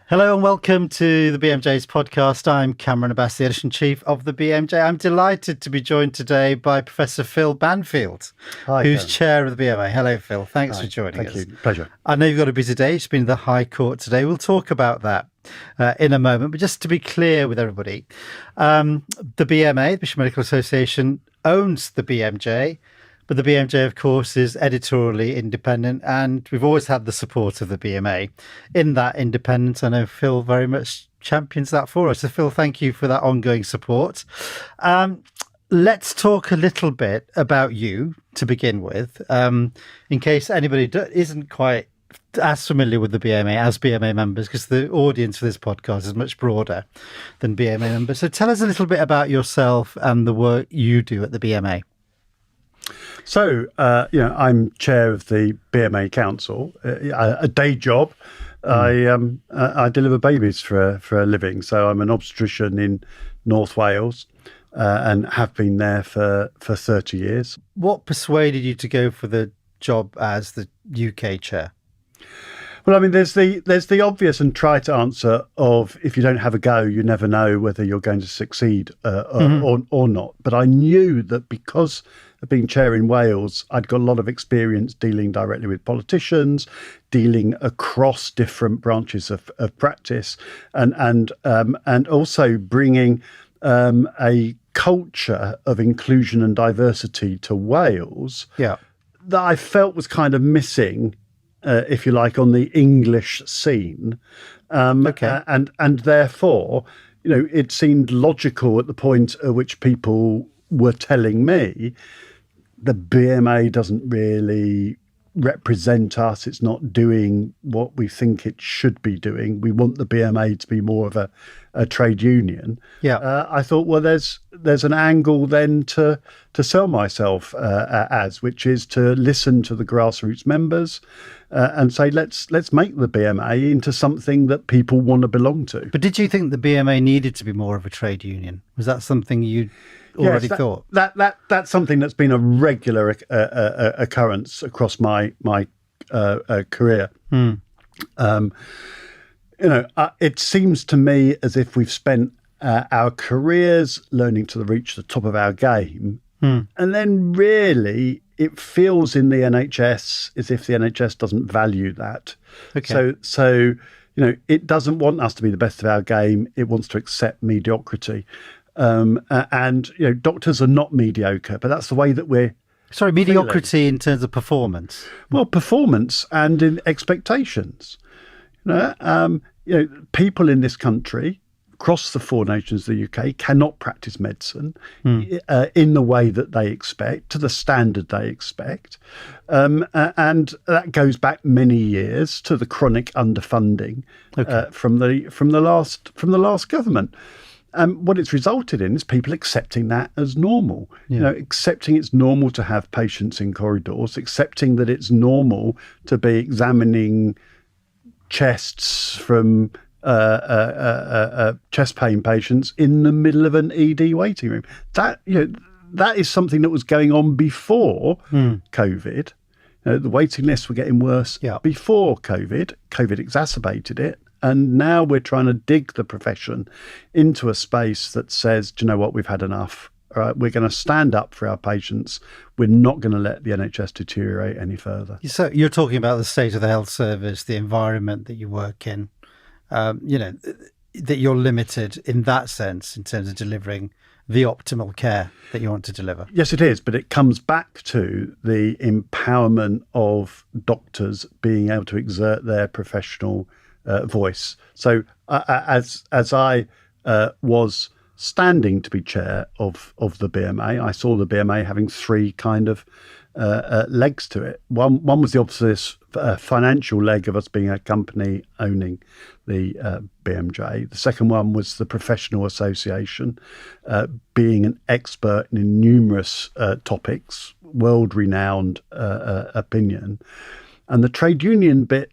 Hello and welcome to the BMJ's podcast. I'm Kamran Abbasi, Editor-in-Chief of the BMJ. I'm delighted to be joined today by Professor Phil Banfield, who's Chair of the BMA. Hello, Phil. Thanks for joining us. Thank you. Pleasure. I know you've got a busy day. It's been the High Court today. We'll talk about that in a moment. But just to be clear with everybody, the BMA, the British Medical Association, owns the BMJ. But the BMJ, of course, is editorially independent, and we've always had the support of the BMA. In that independence, I know Phil very much champions that for us. So, Phil, thank you for that ongoing support. Let's talk a little bit about you to begin with, in case anybody isn't quite as familiar with the BMA as BMA members, because the audience for this podcast is much broader than BMA members. So tell us a little bit about yourself and the work you do at the BMA. So, I'm chair of the BMA Council, a day job. I deliver babies for a living. So I'm an obstetrician in North Wales and have been there for 30 years. What persuaded you to go for the job as the UK chair? Well, I mean, there's the obvious and trite answer of if you don't have a go, you never know whether you're going to succeed or not. But I knew that because of being chair in Wales, I'd got a lot of experience dealing directly with politicians, dealing across different branches of practice, and also bringing a culture of inclusion and diversity to Wales that I felt was kind of missing, if you like, on the English scene. And therefore, it seemed logical at the point at which people were telling me the BMA doesn't really represent us. It's not doing what we think it should be doing. We want the BMA to be more of a trade union. I thought, well, there's an angle then to sell myself as, which is to listen to the grassroots members and say, let's make the BMA into something that people want to belong to. But did you think the BMA needed to be more of a trade union? Was that something you already thought? That's something that's been a regular occurrence across my career. It seems to me as if we've spent our careers learning to reach the top of our game, and then really it feels in the NHS as if the NHS doesn't value that. So it doesn't want us to be the best of our game. It wants to accept mediocrity. And doctors are not mediocre, but that's the way that we're mediocrity in terms of performance. Well, performance and in expectations. People in this country, across the four nations of the UK, cannot practice medicine in the way that they expect, to the standard they expect, and that goes back many years to the chronic underfunding from the last government. What it's resulted in is people accepting that as normal, accepting it's normal to have patients in corridors, accepting that it's normal to be examining chests from chest pain patients in the middle of an ED waiting room. That is something that was going on before COVID. The waiting lists were getting worse before COVID. COVID exacerbated it. And now we're trying to dig the profession into a space that says, do you know what, we've had enough. All right, we're going to stand up for our patients. We're not going to let the NHS deteriorate any further. So you're talking about the state of the health service, the environment that you work in, that you're limited in that sense in terms of delivering the optimal care that you want to deliver. Yes, it is. But it comes back to the empowerment of doctors being able to exert their professional voice. So as I was standing to be chair of the BMA, I saw the BMA having three kind of legs to it. One was the obvious financial leg of us being a company owning the BMJ. The second one was the professional association, being an expert in numerous topics, world-renowned opinion. And the trade union bit,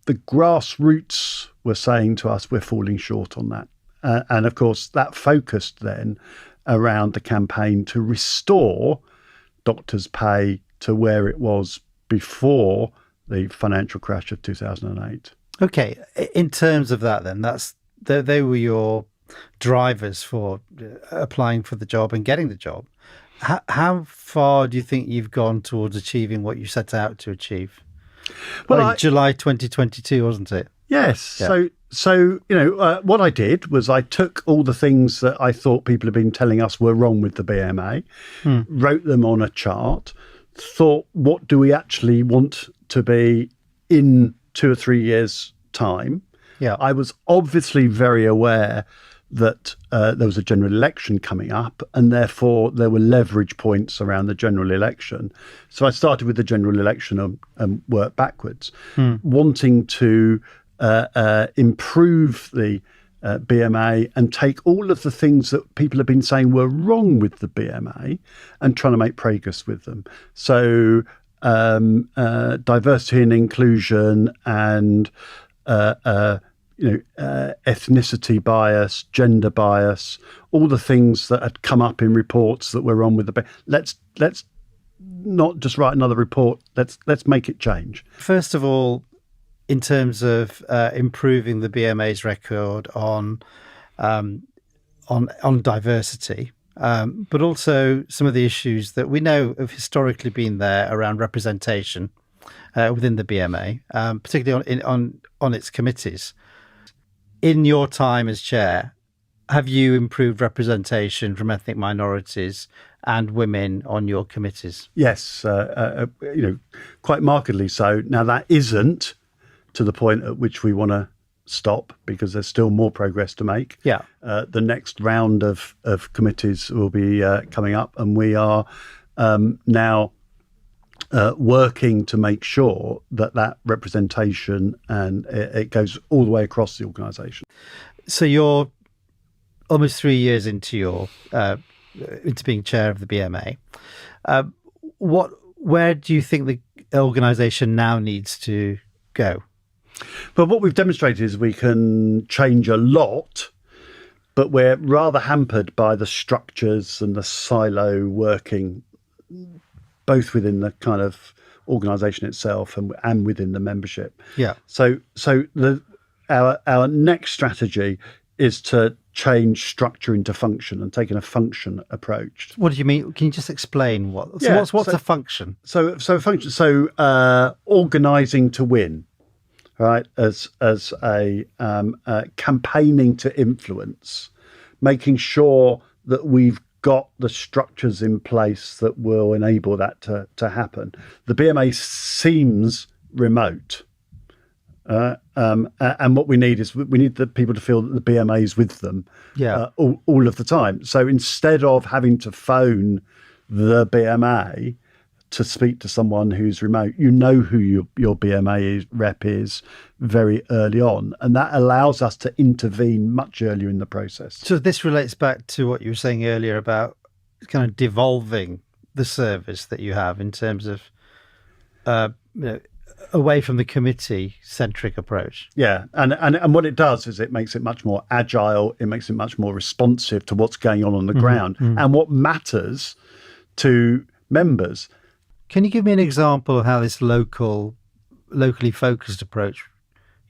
the grassroots were saying to us, we're falling short on that. And of course, that focused then around the campaign to restore doctors' pay to where it was before the financial crash of 2008. Okay, in terms of that, then they were your drivers for applying for the job and getting the job. How far do you think you've gone towards achieving what you set out to achieve? Well, In July 2022, wasn't it? yes. Yeah. So what I did was I took all the things that I thought people had been telling us were wrong with the BMA, wrote them on a chart, thought, what do we actually want to be in 2 or 3 years' time? Yeah. I was obviously very aware that there was a general election coming up, and therefore there were leverage points around the general election. So I started with the general election and worked backwards, wanting to improve the BMA and take all of the things that people have been saying were wrong with the BMA and trying to make progress with them. So diversity and inclusion and ethnicity bias, gender bias, all the things that had come up in reports that were wrong with the. Let's not just write another report. Let's make it change. First of all, in terms of improving the BMA's record on diversity, but also some of the issues that we know have historically been there around representation within the BMA, particularly on its committees. In your time as chair, have you improved representation from ethnic minorities and women on your committees? Yes, quite markedly so. Now that isn't to the point at which we want to stop, because there's still more progress to make. Yeah. The next round of committees will be coming up, and we are now working to make sure that representation and it goes all the way across the organisation. So you're almost 3 years into into being chair of the BMA. Where do you think the organisation now needs to go? But what we've demonstrated is we can change a lot, but we're rather hampered by the structures and the silo working, both within the kind of organisation itself and within the membership. Yeah. So our next strategy is to change structure into function and taking a function approach. What do you mean? Can you just explain what? So Yeah, what's a function? So function. So organising to win, right? As a campaigning to influence, making sure that we've got the structures in place that will enable that to happen. The BMA seems remote. And what we need is we need the people to feel that the BMA is with them all of the time. So instead of having to phone the BMA to speak to someone who's remote, you know who your BMA rep is very early on. And that allows us to intervene much earlier in the process. So this relates back to what you were saying earlier about kind of devolving the service that you have in terms of away from the committee-centric approach. Yeah, and what it does is it makes it much more agile. It makes it much more responsive to what's going on the ground and what matters to members. Can you give me an example of how this locally focused approach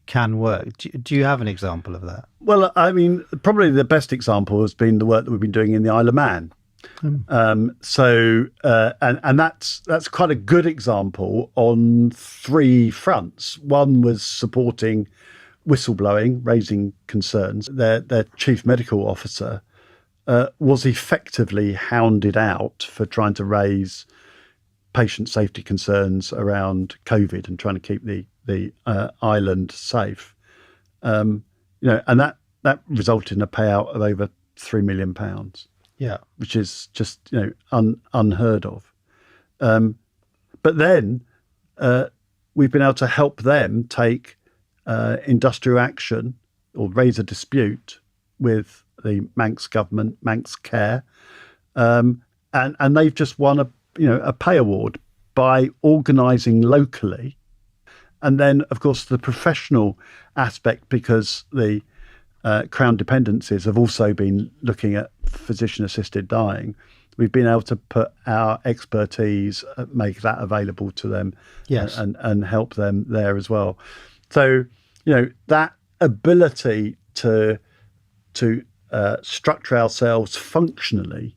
can work? Do you have an example of that? Well, I mean, probably the best example has been the work that we've been doing in the Isle of Man. And that's quite a good example on 3 fronts. One was supporting whistleblowing, raising concerns. Their chief medical officer was effectively hounded out for trying to raise patient safety concerns around COVID and trying to keep the island safe. And that resulted in a payout of over £3 million. Yeah, which is just unheard of. But then we've been able to help them take industrial action or raise a dispute with the Manx government, Manx Care, and they've just won a pay award by organising locally. And then, of course, the professional aspect, because the Crown dependencies have also been looking at physician-assisted dying. We've been able to put our expertise, make that available to them, yes, and help them there as well. So that ability to structure ourselves functionally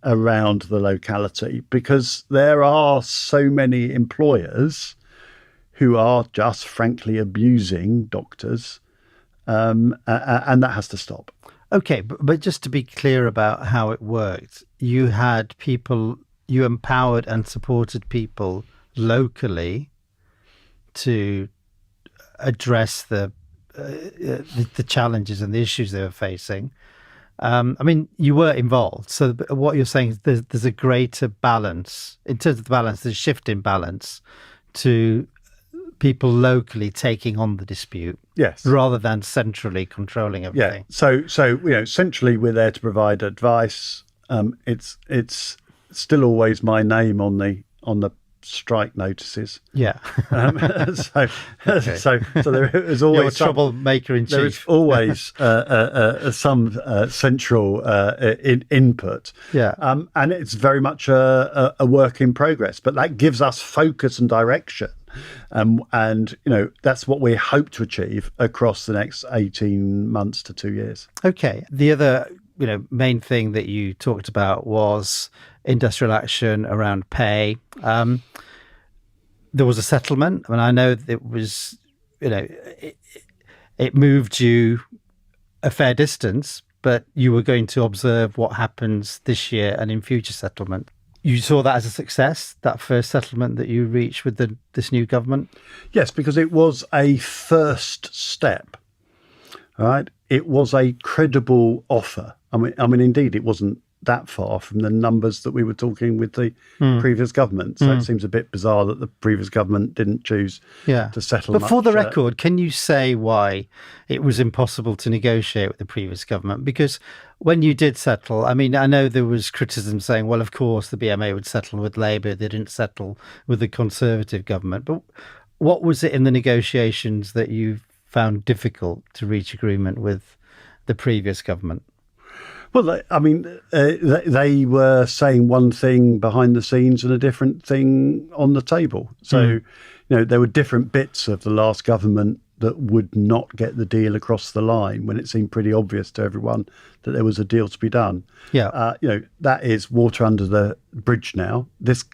around the locality, because there are so many employers who are just frankly abusing doctors, and that has to stop. Okay, but just to be clear about how it worked, you had people, you empowered and supported people locally to address the challenges and the issues they were facing. I mean, you were involved. So what you're saying is there's a greater balance in terms of the balance. There's a shift in balance to people locally taking on the dispute, Yes, rather than centrally controlling everything. Yeah. So centrally we're there to provide advice. It's still always my name on the strike notices. Yeah. So Okay. so there is always You're a troublemaker in there is chief. always some central input. Yeah. And it's very much a work in progress, but that gives us focus and direction. And that's what we hope to achieve across the next 18 months to 2 years. Okay. The other, main thing that you talked about was industrial action around pay. There was a settlement. I mean, I know it was, it moved you a fair distance, but you were going to observe what happens this year and in future settlement. You saw that as a success, that first settlement that you reached with this new government? Yes, because it was a first step. All right. It was a credible offer. I mean, indeed, it wasn't that far from the numbers that we were talking with the previous government. So it seems a bit bizarre that the previous government didn't choose to settle. But for the record, can you say why it was impossible to negotiate with the previous government? Because when you did settle, I mean, I know there was criticism saying, well, of course, the BMA would settle with Labour. They didn't settle with the Conservative government. But what was it in the negotiations that you found difficult to reach agreement with the previous government? Well, I mean, they were saying one thing behind the scenes and a different thing on the table. So, there were different bits of the last government that would not get the deal across the line when it seemed pretty obvious to everyone that there was a deal to be done. Yeah. That is water under the bridge now. This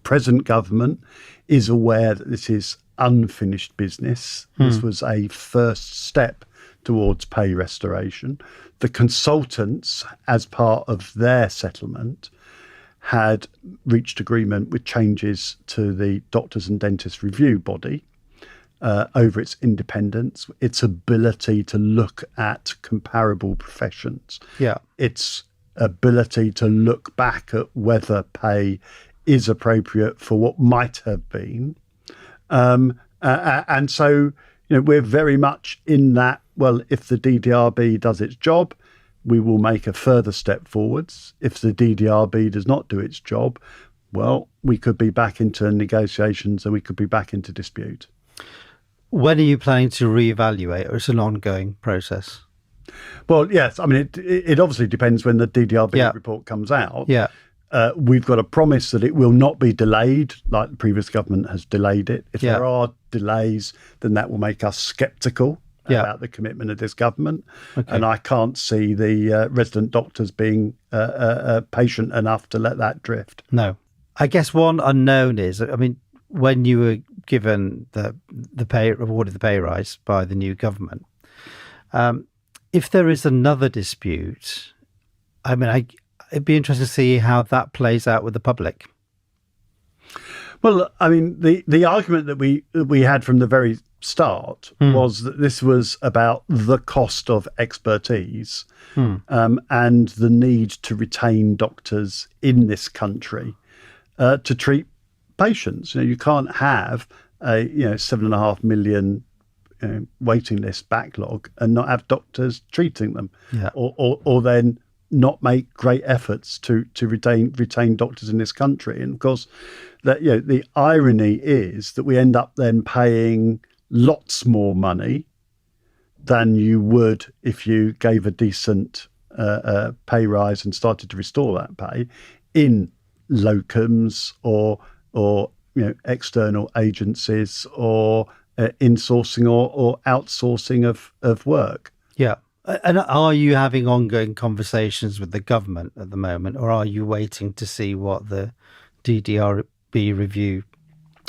present government is aware that this is unfinished business. This was a first step towards pay restoration. The consultants, as part of their settlement, had reached agreement with changes to the Doctors and Dentists Review body over its independence, its ability to look at comparable professions, its ability to look back at whether pay is appropriate for what might have been. And so, we're very much in that, well, if the DDRB does its job, we will make a further step forwards. If the DDRB does not do its job, well, we could be back into negotiations and we could be back into dispute. When are you planning to reevaluate, or it's an ongoing process? Well, yes. I mean, it obviously depends when the DDRB report comes out. Yeah. We've got a promise that it will not be delayed like the previous government has delayed it. If there are delays, then that will make us sceptical about the commitment of this government. Okay. And I can't see the resident doctors being patient enough to let that drift. No. I guess one unknown is, I mean, when you were given the pay, awarded the pay rise by the new government, if there is another dispute, I mean, it'd be interesting to see how that plays out with the public. Well, I mean, the argument that we had from the very start was that this was about the cost of expertise and the need to retain doctors in this country to treat patients. You can't have a 7.5 million waiting list backlog and not have doctors treating them, or then not make great efforts to retain doctors in this country. And of course, that the irony is that we end up then paying lots more money than you would if you gave a decent pay rise and started to restore that pay in locums or external agencies or insourcing or outsourcing of work. Yeah. And are you having ongoing conversations with the government at the moment, or are you waiting to see what the DDRB review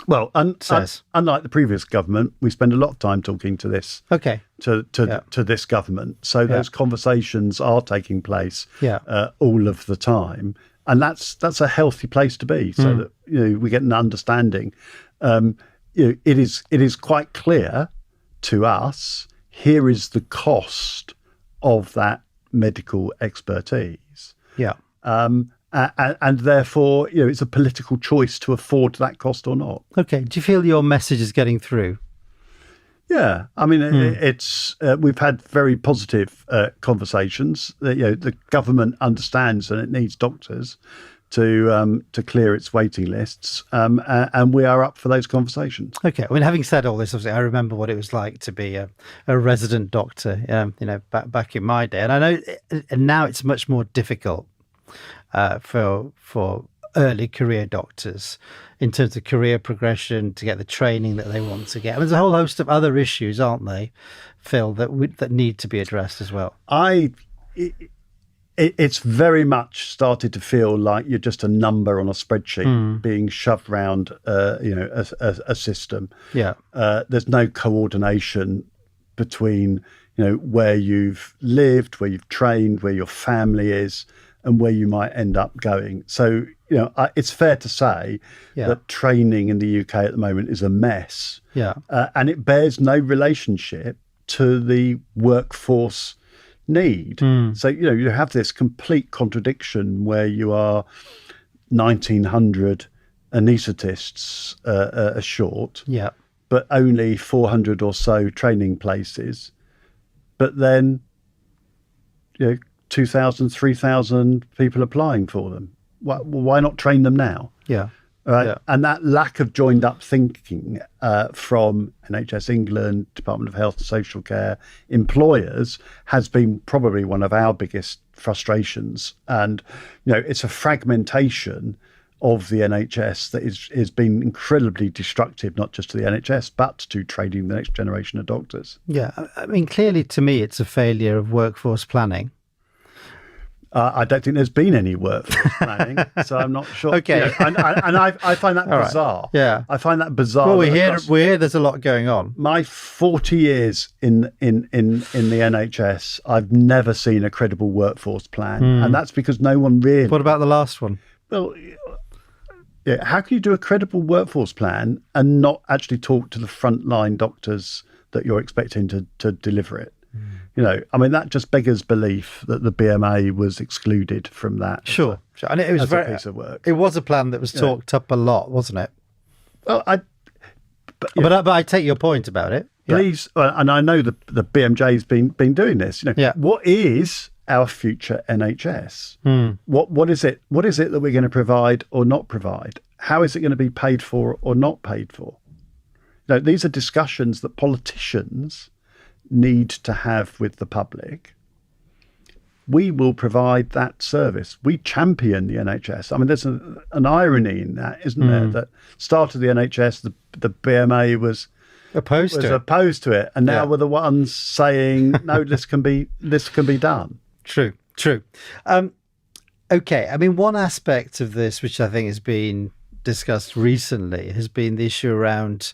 Well, says? Unlike the previous government, we spend a lot of time talking to this to this government. So those conversations are taking place all of the time, and that's a healthy place to be. So that we get an understanding. It is quite clear to us. Here is the cost of that medical expertise. Yeah. And therefore, it's a political choice to afford that cost or not. Okay. Do you feel your message is getting through? Yeah, I mean, it's we've had very positive conversations. The government understands that it needs doctors to clear its waiting lists, and we are up for those conversations. Okay. I mean, having said all this, obviously, I remember what it was like to be a resident doctor, back in my day, and I know, and now it's much more difficult for early career doctors in terms of career progression, to get the training that they want to get. I mean, there's a whole host of other issues, aren't they, Phil, that need to be addressed as well. It's very much started to feel like you're just a number on a spreadsheet being shoved around, a system. Yeah. There's no coordination between, where you've lived, where you've trained, where your family is, and where you might end up going. So, it's fair to say that training in the UK at the moment is a mess. Yeah. And it bears no relationship to the workforce need. So, you have this complete contradiction where you are 1,900 anaesthetists short, but only 400 or so training places. But then, 2,000, 3,000 people applying for them. Why not train them now? Yeah. Right. Yeah. And that lack of joined up thinking from NHS England, Department of Health and Social Care, employers has been probably one of our biggest frustrations. And, it's a fragmentation of the NHS that is been incredibly destructive, not just to the NHS, but to training the next generation of doctors. Yeah. I mean, clearly to me, it's a failure of workforce planning. I don't think there's been any workforce planning, so I'm not sure. Okay. And I find that bizarre. Right. Yeah. I find that bizarre. Well, we hear there's a lot going on. My 40 years in the NHS, I've never seen a credible workforce plan, and that's because no one really. What about the last one? Well, how can you do a credible workforce plan and not actually talk to the frontline doctors that you're expecting to deliver it? I mean, that just beggars belief that the BMA was excluded from that. Sure. And it was a piece of work. It was a plan that was talked up a lot, wasn't it? Well, but I take your point about it. Please, and I know the BMJ's been doing this. What is our future NHS? What is it? What is it that we're going to provide or not provide? How is it going to be paid for or not paid for? These are discussions that politicians need to have with the public. We will provide that service. We champion the NHS. I mean, there's an irony in that, isn't there? That start of the NHS, the BMA was opposed to it, and now we're the ones saying no, this can be done. True. Okay. I mean, one aspect of this, which I think has been discussed recently, has been the issue around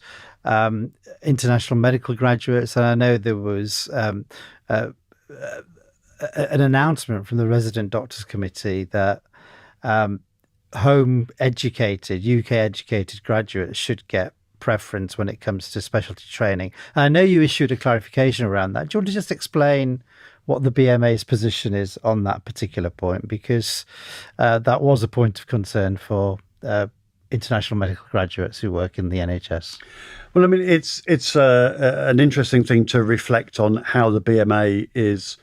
international medical graduates. And I know there was an announcement from the Resident Doctors Committee that UK educated graduates should get preference when it comes to specialty training. And I know you issued a clarification around that. Do you want to just explain what the BMA's position is on that particular point? Because that was a point of concern for international medical graduates who work in the NHS. Well, I mean, it's an interesting thing to reflect on how the BMA is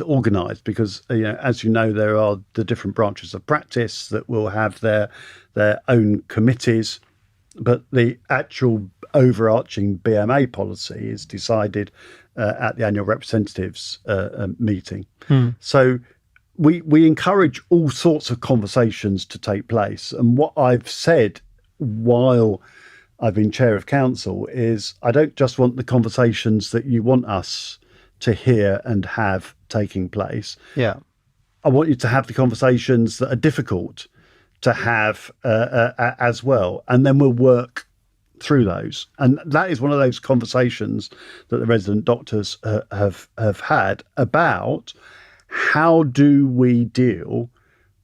organised, because as you know, there are the different branches of practice that will have their own committees, but the actual overarching BMA policy is decided at the annual representatives meeting. So we encourage all sorts of conversations to take place. And what I've said while I've been chair of council is I don't just want the conversations that you want us to hear and have taking place. Yeah. I want you to have the conversations that are difficult to have as well. And then we'll work through those. And that is one of those conversations that the resident doctors have had about how do we deal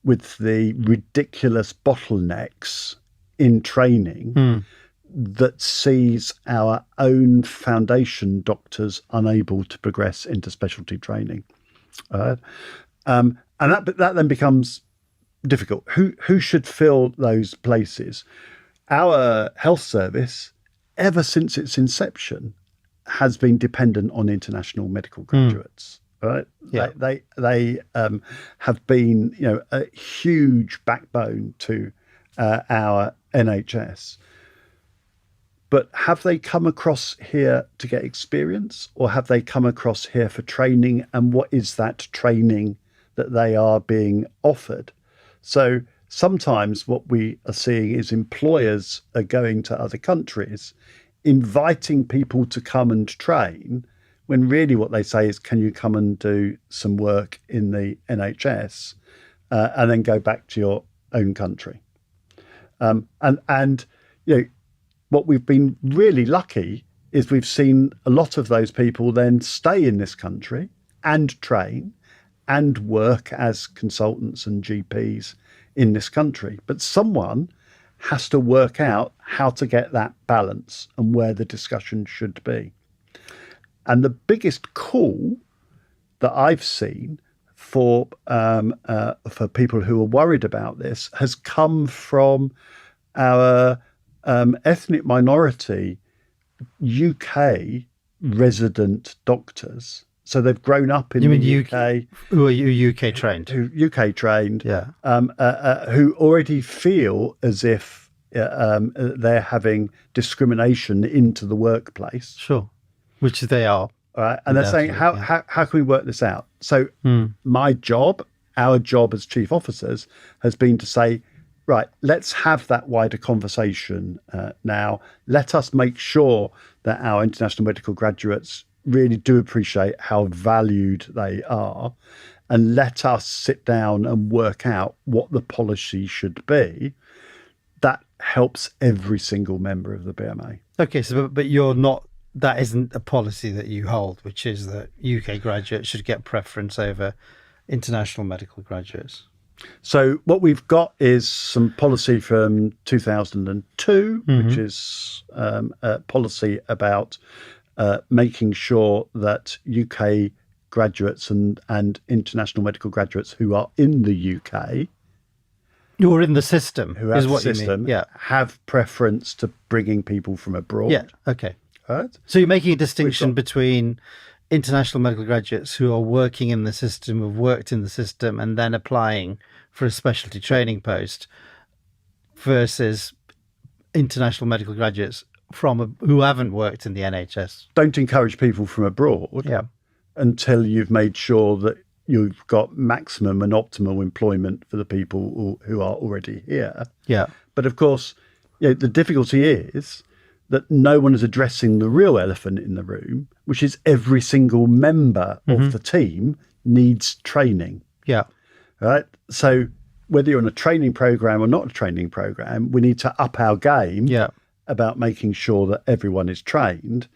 with the ridiculous bottlenecks in training that sees our own foundation doctors unable to progress into specialty training. And that then becomes difficult. Who should fill those places? Our health service, ever since its inception, has been dependent on international medical graduates. Right? Yeah. They have been, a huge backbone to our NHS. But have they come across here to get experience, or have they come across here for training? And what is that training that they are being offered? So sometimes what we are seeing is employers are going to other countries, inviting people to come and train, when really what they say is, can you come and do some work in the NHS and then go back to your own country? What we've been really lucky is we've seen a lot of those people then stay in this country and train and work as consultants and GPs in this country. But someone has to work out how to get that balance and where the discussion should be. And the biggest call that I've seen for people who are worried about this has come from our ethnic minority UK resident doctors. So they've grown up in the UK. Who are you UK trained? UK trained. Yeah. Who already feel as if they're having discrimination into the workplace. Sure. Which they are. All right. And they're saying, how can we work this out? So my job, our job as chief officers, has been to say, right, let's have that wider conversation now. Let us make sure that our international medical graduates really do appreciate how valued they are, and let us sit down and work out what the policy should be. That helps every single member of the BMA. Okay, so but you're not, that isn't a policy that you hold, which is that UK graduates should get preference over international medical graduates. So what we've got is some policy from 2002, which is a policy about making sure that UK graduates and international medical graduates who are in the UK, who are in the system, who have is what the system, you mean. Yeah. have preference to bringing people from abroad. Yeah. Okay. Right? So you're making a distinction between international medical graduates who are working in the system, have worked in the system, and then applying for a specialty training post, versus international medical graduates who haven't worked in the NHS. Don't encourage people from abroad until you've made sure that you've got maximum and optimal employment for the people who are already here. Yeah. But of course, the difficulty is that no one is addressing the real elephant in the room, which is every single member of the team needs training. Yeah. Right. So whether you're on a training program or not a training program, we need to up our game about making sure that everyone is trained.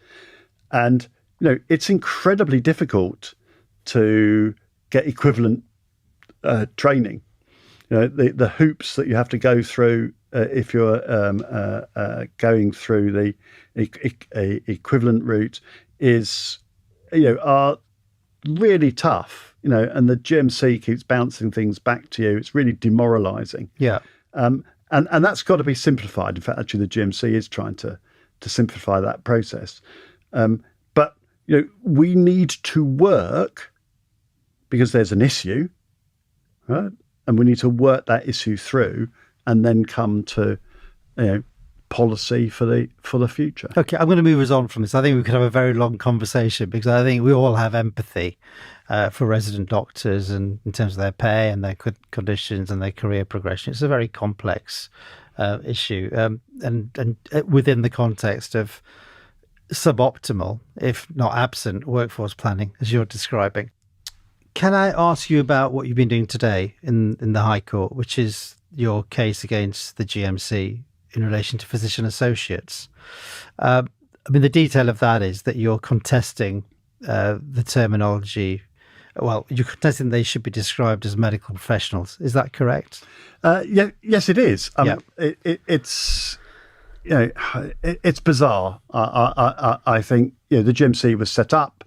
And, it's incredibly difficult to get equivalent training. The hoops that you have to go through if you're going through the equivalent route are really tough, and the GMC keeps bouncing things back to you. It's really demoralizing. Yeah. And that's got to be simplified. In fact, actually, the GMC is trying to simplify that process. But we need to work because there's an issue, right? And we need to work that issue through, and then come to policy for the future. Okay, I'm going to move us on from this. I think we could have a very long conversation, because I think we all have empathy for resident doctors, and in terms of their pay and their conditions and their career progression. It's a very complex issue, and within the context of suboptimal, if not absent, workforce planning, as you're describing. Can I ask you about what you've been doing today in the High Court, which is your case against the GMC in relation to physician associates? I mean, the detail of that is that you're contesting the terminology. Well, you're contesting they should be described as medical professionals. Is that correct? Yes, it is. It's it's bizarre. I think the GMC was set up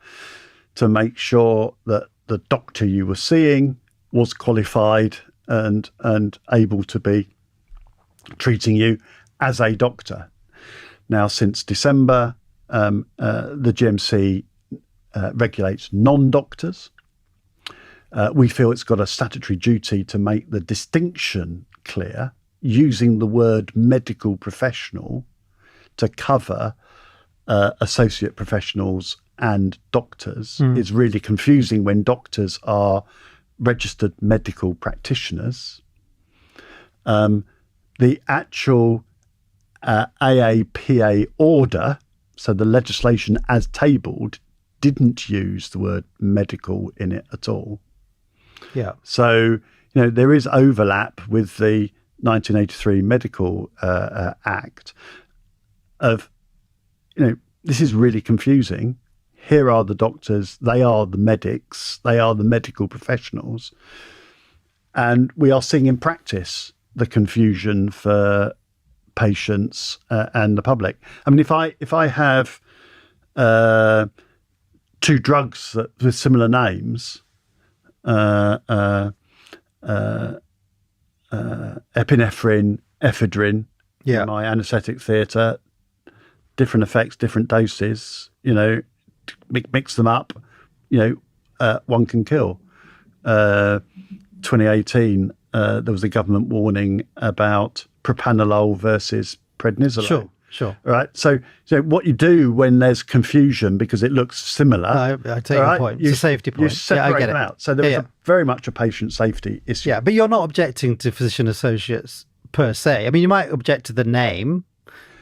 to make sure that the doctor you were seeing was qualified and able to be treating you as a doctor. Now, since December, the GMC regulates non-doctors. We feel it's got a statutory duty to make the distinction clear, using the word medical professional to cover associate professionals and doctors. Is really confusing when doctors are registered medical practitioners. The actual AAPA order, so the legislation as tabled, didn't use the word medical in it at all. Yeah. So, there is overlap with the 1983 Medical Act of, this is really confusing. Here are the doctors, they are the medics, they are the medical professionals. And we are seeing in practice the confusion for patients and the public. I mean, if I have two drugs with similar names, epinephrine, ephedrine, in my anaesthetic theatre, different effects, different doses, mix them up, one can kill. 2018, there was a government warning about propranolol versus prednisolone. Sure. Right. So what you do when there's confusion because it looks similar. I take your point. It's a safety point. You separate them out. So there was very much a patient safety issue. Yeah, but you're not objecting to physician associates per se. I mean, you might object to the name,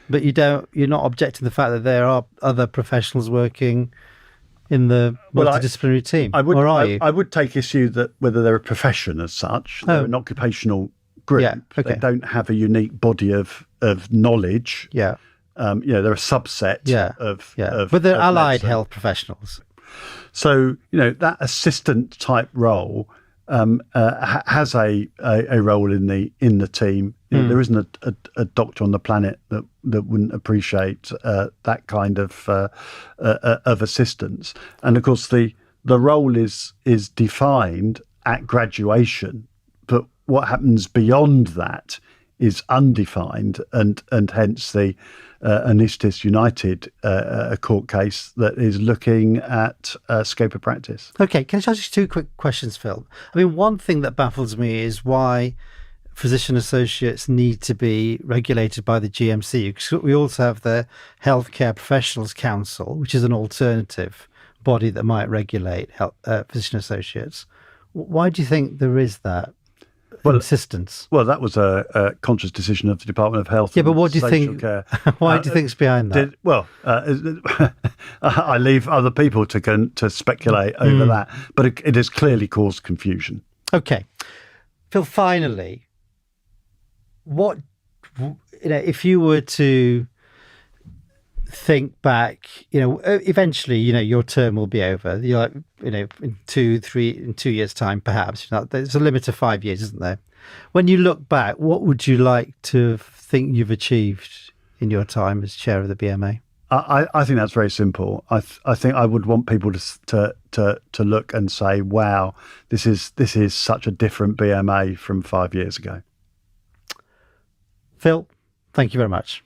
but you're not objecting to the fact that there are other professionals working in the multidisciplinary team. I would, or are you? I would take issue that whether they're a profession as such, they're an occupational group. Yeah, okay. They don't have a unique body of knowledge. Yeah. They're a subset of but they're allied medicine. health professionals. So, that assistant type role has a role in the team. There isn't a doctor on the planet that wouldn't appreciate that kind of assistance. And of course, the role is defined at graduation, but what happens beyond that is undefined, and hence the Anaesthetists United court case that is looking at scope of practice. Okay, can I ask you two quick questions, Phil? I mean, one thing that baffles me is why physician associates need to be regulated by the GMC, because we also have the Healthcare Professionals Council, which is an alternative body that might regulate physician associates. Why do you think there is that insistence? Well, that was a conscious decision of the Department of Health. Yeah, but what do you think? Care. Why do you think's behind that? I leave other people to speculate over that, but it has clearly caused confusion. Okay, Phil. Finally, what if you were to think back? Eventually, your term will be over. You're in 2 years' time, perhaps. There's a limit of 5 years, isn't there? When you look back, what would you like to think you've achieved in your time as chair of the BMA? I think that's very simple. I think I would want people to look and say, "Wow, this is such a different BMA from 5 years ago." Phil, thank you very much.